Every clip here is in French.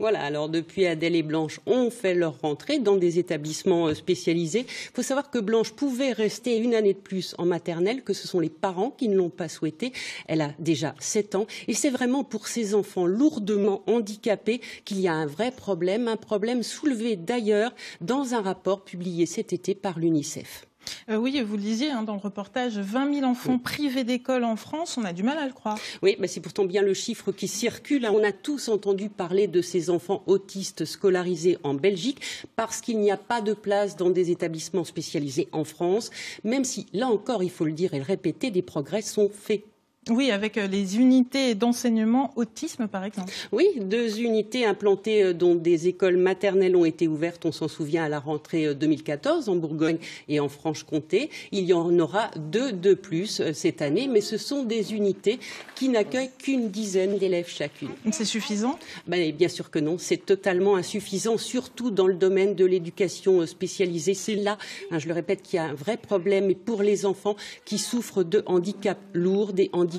Voilà, alors depuis, Adèle et Blanche ont fait leur rentrée dans des établissements spécialisés. Il faut savoir que Blanche pouvait rester une année de plus en maternelle, que ce sont les parents qui ne l'ont pas souhaité. Elle a déjà 7 ans et c'est vraiment pour ces enfants lourdement handicapés qu'il y a un vrai problème, un problème soulevé d'ailleurs dans un rapport publié cet été par l'UNICEF. Oui, vous le disiez dans le reportage, 20 000 enfants privés d'école en France, on a du mal à le croire. Oui, c'est pourtant bien le chiffre qui circule. On a tous entendu parler de ces enfants autistes scolarisés en Belgique parce qu'il n'y a pas de place dans des établissements spécialisés en France, même si, là encore, il faut le dire et le répéter, des progrès sont faits. Oui, avec les unités d'enseignement autisme, par exemple. Oui, 2 unités implantées dont des écoles maternelles ont été ouvertes, on s'en souvient, à la rentrée 2014 en Bourgogne et en Franche-Comté. Il y en aura 2 de plus cette année, mais ce sont des unités qui n'accueillent qu'une dizaine d'élèves chacune. C'est suffisant ? Bien sûr que non, c'est totalement insuffisant, surtout dans le domaine de l'éducation spécialisée. C'est là, je le répète, qu'il y a un vrai problème et pour les enfants qui souffrent de handicaps lourds, des handicaps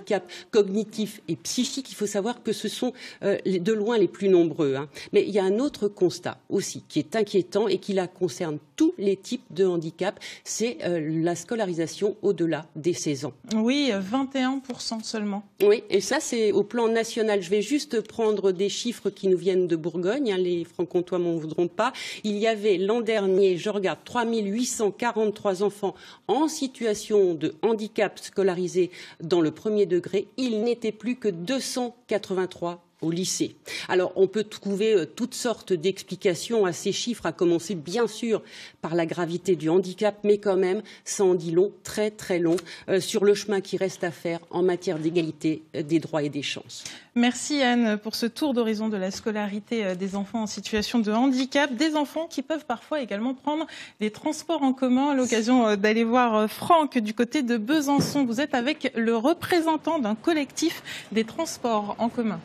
cognitifs et psychiques. Il faut savoir que ce sont de loin les plus nombreux. Mais il y a un autre constat aussi qui est inquiétant et qui là concerne tous les types de handicap, c'est la scolarisation au-delà des 16 ans. Oui, 21% seulement. Oui, et ça c'est au plan national. Je vais juste prendre des chiffres qui nous viennent de Bourgogne, les francs-comtois m'en voudront pas. Il y avait l'an dernier, je regarde, 3 843 enfants en situation de handicap scolarisés dans le premier degré. Il n'était plus que 283 au lycée. Alors, on peut trouver toutes sortes d'explications à ces chiffres, à commencer bien sûr par la gravité du handicap, mais quand même, ça en dit long, très très long, sur le chemin qui reste à faire en matière d'égalité des droits et des chances. Merci Anne pour ce tour d'horizon de la scolarité des enfants en situation de handicap, des enfants qui peuvent parfois également prendre des transports en commun. À l'occasion d'aller voir Franck du côté de Besançon, vous êtes avec le représentant d'un collectif des transports en commun.